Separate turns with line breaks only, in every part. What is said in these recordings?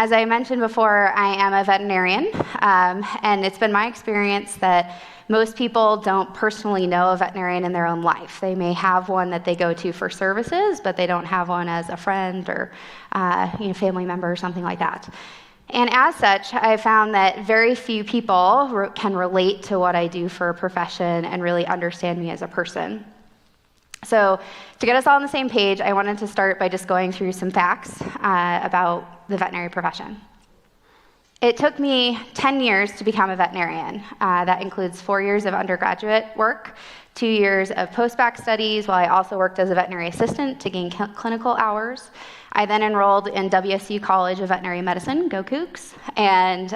As I mentioned before, I am a veterinarian, and it's been my experience that most people don't personally know a veterinarian in their own life. They may have one that they go to for services, but they don't have one as a friend or family member or something like that. And as such, I found that very few people can relate to what I do for a profession and really understand me as a person. So to get us all on the same page, I wanted to start by just going through some facts about the veterinary profession. It took me 10 years to become a veterinarian. That includes 4 years of undergraduate work, 2 years of post-bac studies, while I also worked as a veterinary assistant to gain clinical hours. I then enrolled in WSU College of Veterinary Medicine, go Cougs, and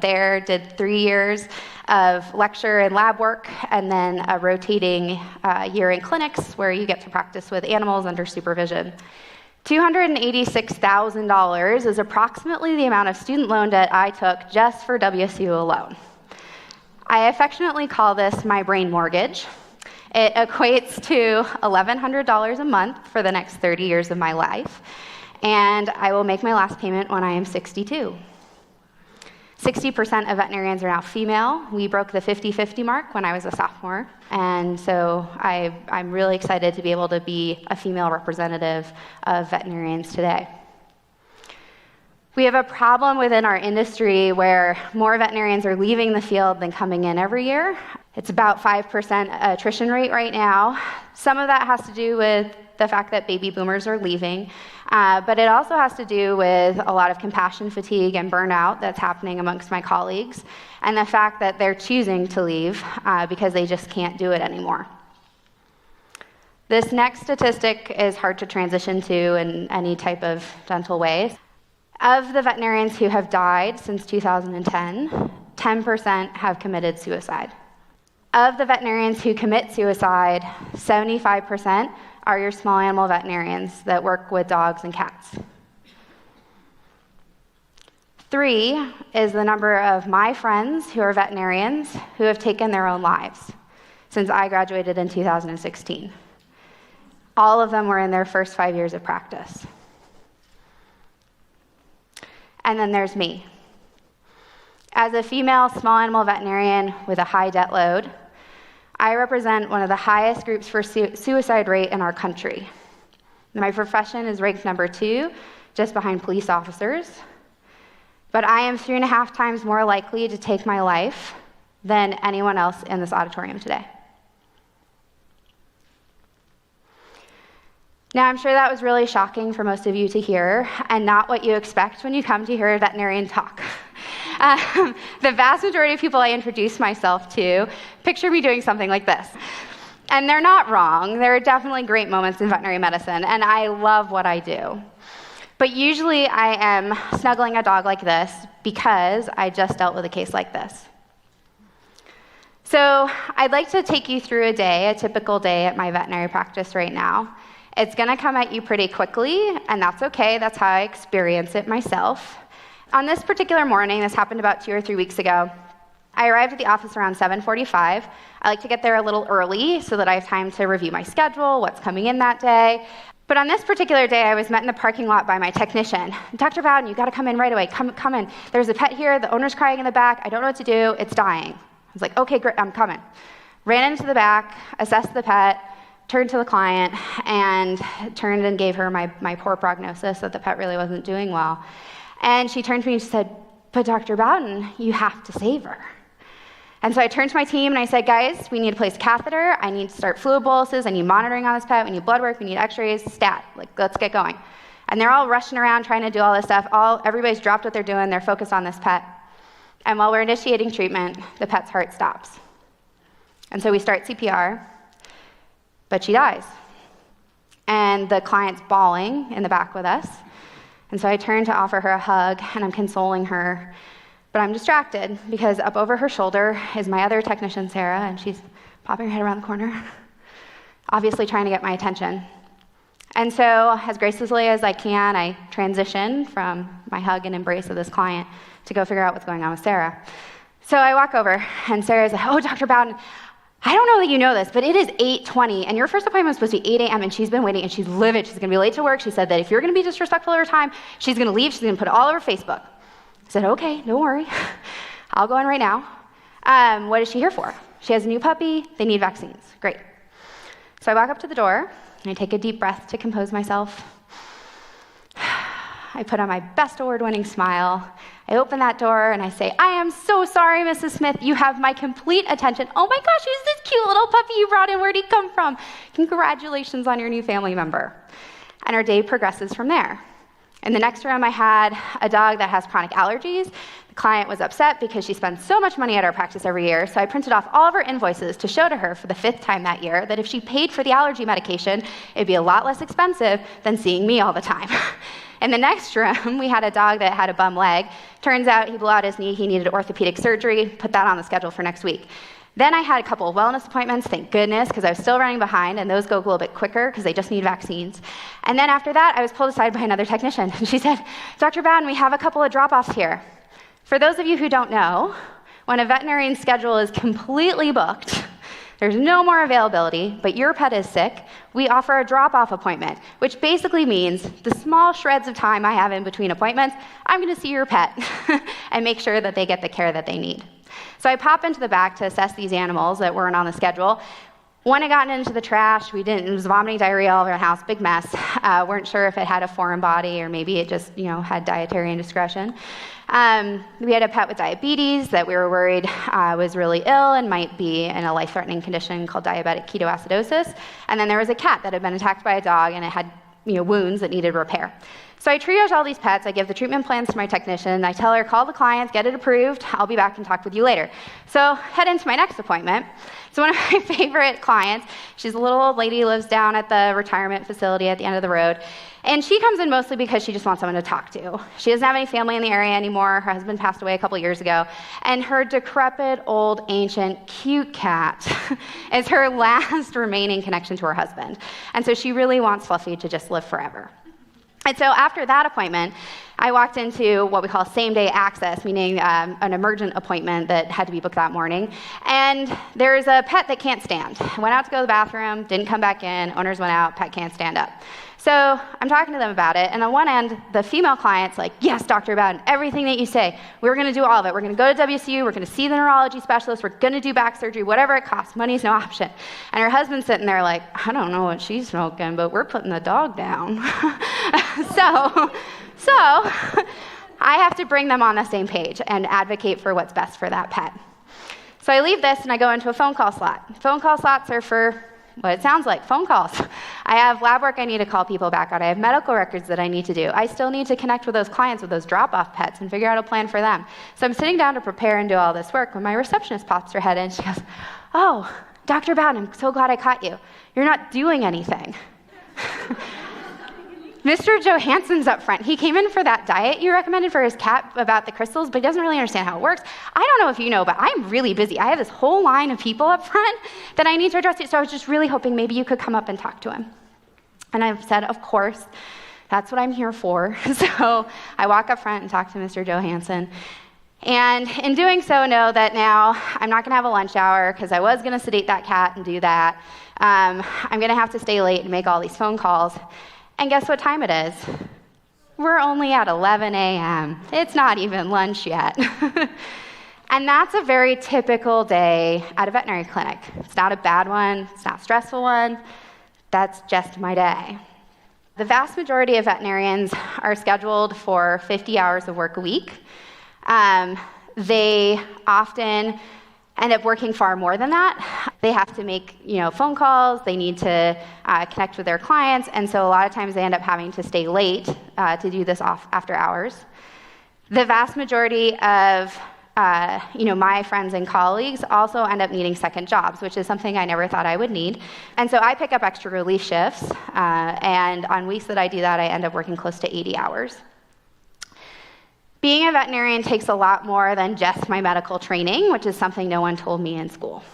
there did 3 years of lecture and lab work, and then a rotating year in clinics where you get to practice with animals under supervision. $286,000 is approximately the amount of student loan debt I took just for WSU alone. I affectionately call this my brain mortgage. It equates to $1,100 a month for the next 30 years of my life, and I will make my last payment when I am 62. 60% of veterinarians are now female. We broke the 50-50 mark when I was a sophomore, and so I'm really excited to be able to be a female representative of veterinarians today. We have a problem within our industry where more veterinarians are leaving the field than coming in every year. It's about 5% attrition rate right now. Some of that has to do with the fact that baby boomers are leaving, but it also has to do with a lot of compassion fatigue and burnout that's happening amongst my colleagues, and the fact that they're choosing to leave because they just can't do it anymore. This next statistic is hard to transition to in any type of gentle way. Of the veterinarians who have died since 2010, 10% have committed suicide. Of the veterinarians who commit suicide, 75% are your small animal veterinarians that work with dogs and cats. 3 is the number of my friends who are veterinarians who have taken their own lives since I graduated in 2016. All of them were in their first 5 years of practice. And then there's me. As a female small animal veterinarian with a high debt load, I represent one of the highest groups for suicide rate in our country. My profession is ranked number 2, just behind police officers, but I am 3.5 times more likely to take my life than anyone else in this auditorium today. Now, I'm sure that was really shocking for most of you to hear, and not what you expect when you come to hear a veterinarian talk. The vast majority of people I introduce myself to picture me doing something like this. And they're not wrong. There are definitely great moments in veterinary medicine, and I love what I do. But usually I am snuggling a dog like this because I just dealt with a case like this. So I'd like to take you through a typical day at my veterinary practice right now. It's going to come at you pretty quickly, and that's okay. That's how I experience it myself. On this particular morning, this happened about 2 or 3 weeks ago, I arrived at the office around 7:45. I like to get there a little early so that I have time to review my schedule, what's coming in that day. But on this particular day, I was met in the parking lot by my technician. Dr. Bowden, you got to come in right away. Come in. There's a pet here. The owner's crying in the back. I don't know what to do. It's dying. I was like, okay, great. I'm coming. Ran into the back, assessed the pet, turned to the client, and turned and gave her my poor prognosis that the pet really wasn't doing well. And she turned to me and she said, but Dr. Bowden, you have to save her. And so I turned to my team and I said, guys, we need to place a catheter. I need to start fluid boluses. I need monitoring on this pet. We need blood work. We need x-rays, stat. Let's get going. And they're all rushing around trying to do all this stuff. Everybody's dropped what they're doing. They're focused on this pet. And while we're initiating treatment, the pet's heart stops. And so we start CPR, but she dies. And the client's bawling in the back with us. And so I turn to offer her a hug, and I'm consoling her. But I'm distracted because up over her shoulder is my other technician, Sarah, and she's popping her head around the corner, obviously trying to get my attention. And so as gracefully as I can, I transition from my hug and embrace of this client to go figure out what's going on with Sarah. So I walk over, and Sarah's like, oh, Dr. Bowden, I don't know that you know this, but it is 8:20, and your first appointment was supposed to be 8 a.m., and she's been waiting, and she's livid. She's going to be late to work. She said that if you're going to be disrespectful of her time, she's going to leave. She's going to put it all over Facebook. I said, okay, don't worry. I'll go in right now. What is she here for? She has a new puppy. They need vaccines. Great. So I walk up to the door, and I take a deep breath to compose myself. I put on my best award-winning smile. I open that door and I say, I am so sorry, Mrs. Smith. You have my complete attention. Oh my gosh, who's this cute little puppy you brought in? Where'd he come from? Congratulations on your new family member. And our day progresses from there. In the next room, I had a dog that has chronic allergies. The client was upset because she spends so much money at our practice every year, so I printed off all of her invoices to show to her for the 5th time that year that if she paid for the allergy medication, it'd be a lot less expensive than seeing me all the time. In the next room, we had a dog that had a bum leg. Turns out he blew out his knee, he needed orthopedic surgery, put that on the schedule for next week. Then I had a couple of wellness appointments, thank goodness, because I was still running behind, and those go a little bit quicker because they just need vaccines. And then after that, I was pulled aside by another technician, and she said, Dr. Bowden, we have a couple of drop-offs here. For those of you who don't know, when a veterinarian schedule is completely booked, there's no more availability, but your pet is sick, we offer a drop-off appointment, which basically means the small shreds of time I have in between appointments, I'm going to see your pet and make sure that they get the care that they need. So I pop into the back to assess these animals that weren't on the schedule. One had gotten into the trash. It was vomiting diarrhea all over the house, big mess. Weren't sure if it had a foreign body or maybe it just, had dietary indiscretion. We had a pet with diabetes that we were worried was really ill and might be in a life-threatening condition called diabetic ketoacidosis. And then there was a cat that had been attacked by a dog and it had wounds that needed repair. So I triage all these pets, I give the treatment plans to my technician, I tell her, call the clients, get it approved, I'll be back and talk with you later. So head into my next appointment. So one of my favorite clients, she's a little old lady, lives down at the retirement facility at the end of the road, and she comes in mostly because she just wants someone to talk to. She doesn't have any family in the area anymore, her husband passed away a couple years ago, and her decrepit, old, ancient, cute cat is her last remaining connection to her husband. And so she really wants Fluffy to just live forever. And so after that appointment, I walked into what we call same-day access, meaning an emergent appointment that had to be booked that morning. And there's a pet that can't stand. Went out to go to the bathroom, didn't come back in, owners went out, pet can't stand up. So I'm talking to them about it, and on one end, the female client's like, yes, Dr. Bowden, everything that you say, we're going to do all of it. We're going to go to WCU, we're going to see the neurology specialist, we're going to do back surgery, whatever it costs, money's no option. And her husband's sitting there like, I don't know what she's smoking, but we're putting the dog down. So I have to bring them on the same page and advocate for what's best for that pet. So I leave this and I go into a phone call slot. Phone call slots are for what it sounds like, phone calls. I have lab work I need to call people back on. I have medical records that I need to do. I still need to connect with those clients with those drop-off pets and figure out a plan for them. So I'm sitting down to prepare and do all this work when my receptionist pops her head in. She goes, oh, Dr. Bowden, I'm so glad I caught you. You're not doing anything. Mr. Johansson's up front. He came in for that diet you recommended for his cat about the crystals, but he doesn't really understand how it works. I don't know if you know, but I'm really busy. I have this whole line of people up front that I need to address. So I was just really hoping maybe you could come up and talk to him. And I've said, of course, that's what I'm here for. So I walk up front and talk to Mr. Johansson. And in doing so, know that now I'm not going to have a lunch hour because I was going to sedate that cat and do that. I'm going to have to stay late and make all these phone calls. And guess what time it is? We're only at 11 a.m. It's not even lunch yet. And that's a very typical day at a veterinary clinic. It's not a bad one. It's not a stressful one. That's just my day. The vast majority of veterinarians are scheduled for 50 hours of work a week. They often end up working far more than that. They have to make, phone calls. They need to connect with their clients, and so a lot of times they end up having to stay late to do this after hours. The vast majority of my friends and colleagues also end up needing second jobs, which is something I never thought I would need. And so I pick up extra relief shifts, and on weeks that I do that, I end up working close to 80 hours. Being a veterinarian takes a lot more than just my medical training, which is something no one told me in school.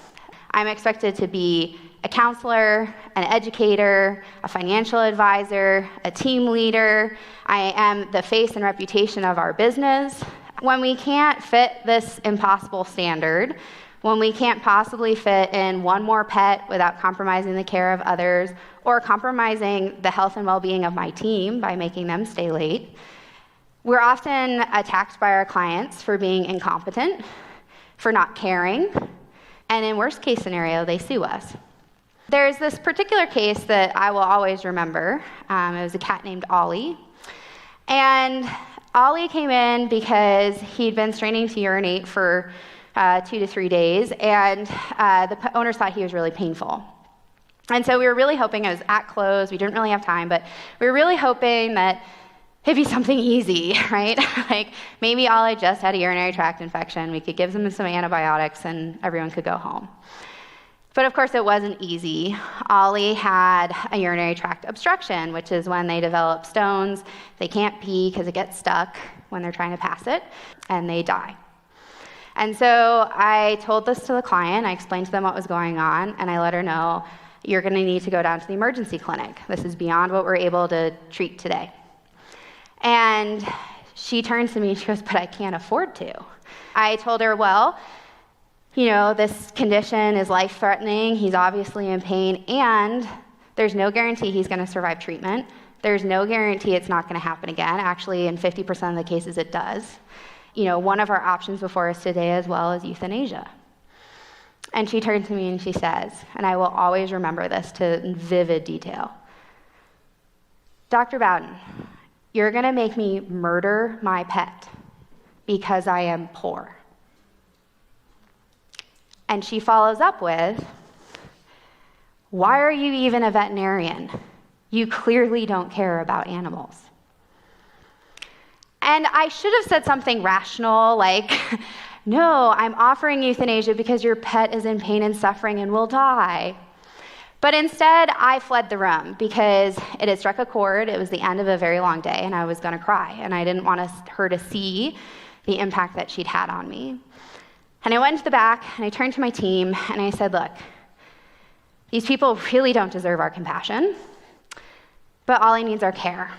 I'm expected to be a counselor, an educator, a financial advisor, a team leader. I am the face and reputation of our business. When we can't fit this impossible standard, when we can't possibly fit in one more pet without compromising the care of others or compromising the health and well-being of my team by making them stay late. We're often attacked by our clients for being incompetent, for not caring, and in worst case scenario, they sue us. There's this particular case that I will always remember. It was a cat named Ollie. And Ollie came in because he'd been straining to urinate for 2 to 3 days, and the owners thought he was really painful. And so we were really hoping, it was at close, we didn't really have time, but we were really hoping that it'd be something easy, right? Like maybe Ollie just had a urinary tract infection, we could give him some antibiotics and everyone could go home. But of course it wasn't easy. Ollie had a urinary tract obstruction, which is when they develop stones, they can't pee because it gets stuck when they're trying to pass it, and they die. And so I told this to the client, I explained to them what was going on, and I let her know, you're gonna need to go down to the emergency clinic. This is beyond what we're able to treat today. And she turns to me and she goes, but I can't afford to. I told her, well, you know, this condition is life-threatening, he's obviously in pain, and there's no guarantee he's gonna survive treatment. There's no guarantee it's not gonna happen again. Actually, in 50% of the cases, it does. You know, one of our options before us today as well is euthanasia. And she turned to me and she says, and I will always remember this to vivid detail, Dr. Bowden, you're gonna make me murder my pet because I am poor. And she follows up with, why are you even a veterinarian? You clearly don't care about animals. And I should have said something rational like, no, I'm offering euthanasia because your pet is in pain and suffering and will die. But instead, I fled the room because it had struck a chord. It was the end of a very long day, and I was gonna cry. And I didn't want her to see the impact that she'd had on me. And I went into the back, and I turned to my team, and I said, look, these people really don't deserve our compassion, but Ollie needs our care.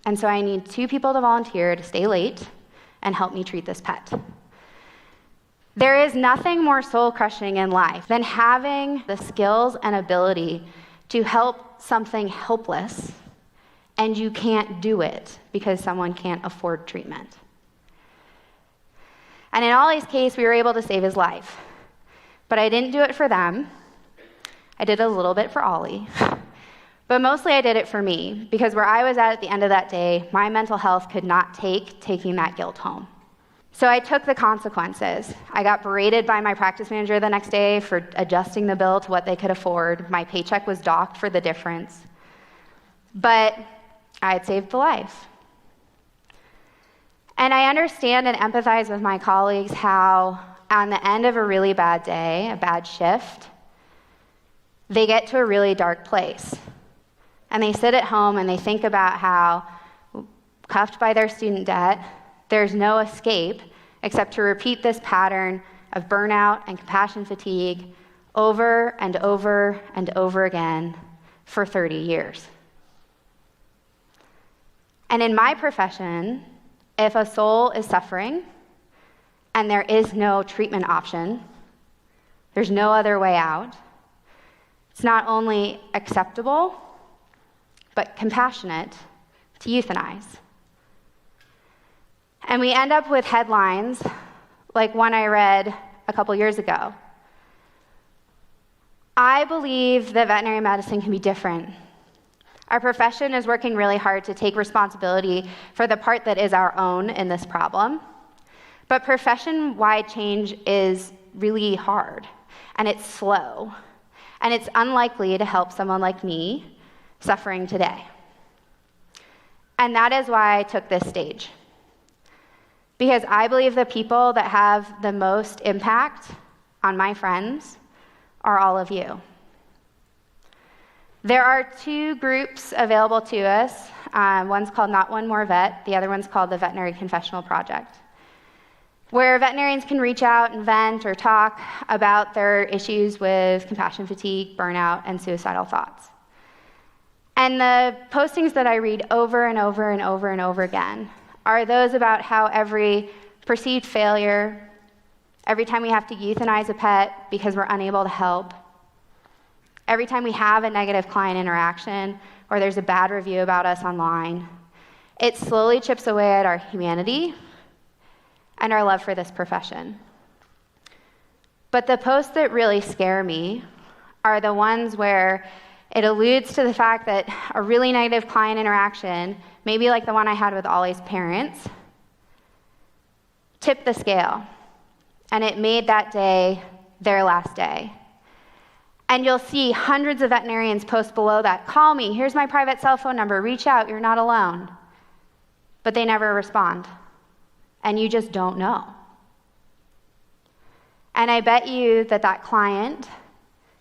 And so I need 2 people to volunteer to stay late and help me treat this pet. There is nothing more soul-crushing in life than having the skills and ability to help something helpless, and you can't do it because someone can't afford treatment. And in Ollie's case, we were able to save his life. But I didn't do it for them. I did a little bit for Ollie. But mostly I did it for me, because where I was at the end of that day, my mental health could not take taking that guilt home. So I took the consequences. I got berated by my practice manager the next day for adjusting the bill to what they could afford. My paycheck was docked for the difference. But I had saved the life. And I understand and empathize with my colleagues how, on the end of a really bad day, a bad shift, they get to a really dark place. And they sit at home and they think about how, cuffed by their student debt, there's no escape except to repeat this pattern of burnout and compassion fatigue over and over and over again for 30 years. And in my profession, if a soul is suffering and there is no treatment option, there's no other way out, it's not only acceptable, but compassionate to euthanize. And we end up with headlines like one I read a couple years ago. I believe that veterinary medicine can be different. Our profession is working really hard to take responsibility for the part that is our own in this problem. But profession-wide change is really hard, and it's slow, and it's unlikely to help someone like me suffering today. And that is why I took this stage. Because I believe the people that have the most impact on my friends are all of you. There are 2 groups available to us. One's called Not One More Vet, the other one's called the Veterinary Confessional Project, where veterinarians can reach out and vent or talk about their issues with compassion fatigue, burnout, and suicidal thoughts. And the postings that I read over and over and over and over again are those about how every perceived failure, every time we have to euthanize a pet because we're unable to help, every time we have a negative client interaction or there's a bad review about us online, it slowly chips away at our humanity and our love for this profession. But the posts that really scare me are the ones where it alludes to the fact that a really negative client interaction, maybe like the one I had with Ollie's parents, tipped the scale, and it made that day their last day. And you'll see hundreds of veterinarians post below that, "Call me, here's my private cell phone number, reach out, you're not alone." But they never respond, and you just don't know. And I bet you that that client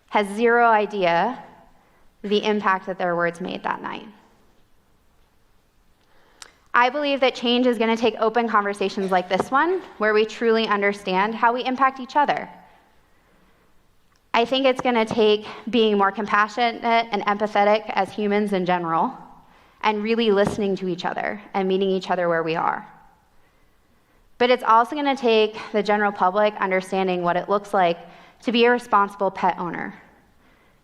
has zero idea the impact that their words made that night. I believe that change is going to take open conversations like this one, where we truly understand how we impact each other. I think it's going to take being more compassionate and empathetic as humans in general, and really listening to each other and meeting each other where we are. But it's also going to take the general public understanding what it looks like to be a responsible pet owner.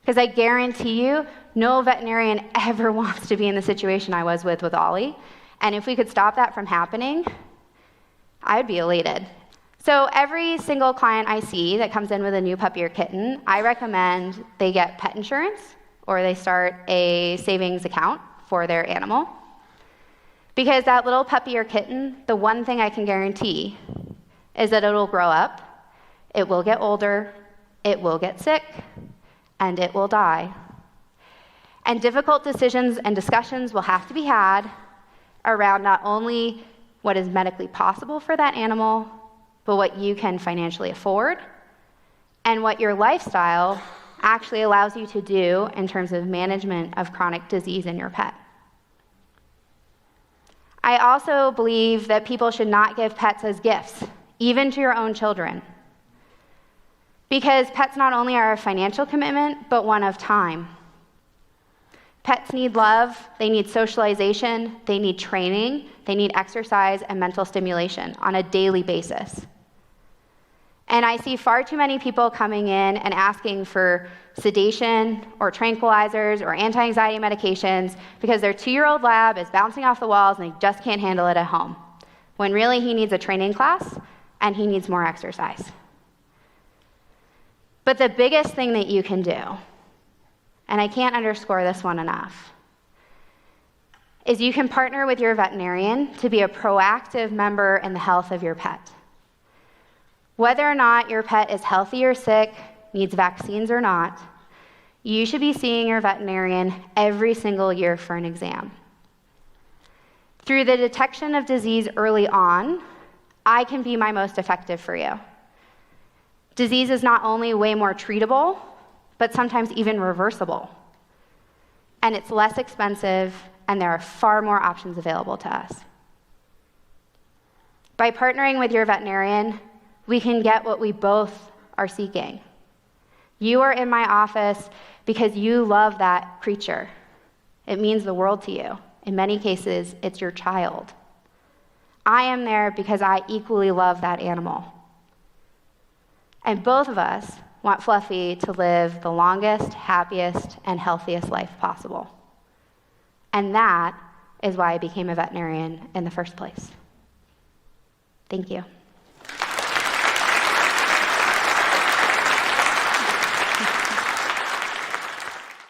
Because I guarantee you, no veterinarian ever wants to be in the situation I was with Ollie. And if we could stop that from happening, I'd be elated. So every single client I see that comes in with a new puppy or kitten, I recommend they get pet insurance or they start a savings account for their animal. Because that little puppy or kitten, the one thing I can guarantee is that it'll grow up, it will get older, it will get sick, and it will die. And difficult decisions and discussions will have to be had around not only what is medically possible for that animal, but what you can financially afford, and what your lifestyle actually allows you to do in terms of management of chronic disease in your pet. I also believe that people should not give pets as gifts, even to your own children. Because pets not only are a financial commitment, but one of time. Pets need love, they need socialization, they need training, they need exercise and mental stimulation on a daily basis. And I see far too many people coming in and asking for sedation or tranquilizers or anti-anxiety medications because their 2-year-old lab is bouncing off the walls and they just can't handle it at home, when really he needs a training class and he needs more exercise. But the biggest thing that you can do, and I can't underscore this one enough, is you can partner with your veterinarian to be a proactive member in the health of your pet. Whether or not your pet is healthy or sick, needs vaccines or not, you should be seeing your veterinarian every single year for an exam. Through the detection of disease early on, I can be my most effective for you. Disease is not only way more treatable, but sometimes even reversible. And it's less expensive, and there are far more options available to us. By partnering with your veterinarian, we can get what we both are seeking. You are in my office because you love that creature. It means the world to you. In many cases, it's your child. I am there because I equally love that animal. And both of us want Fluffy to live the longest, happiest, and healthiest life possible. And that is why I became a veterinarian in the first place. Thank you.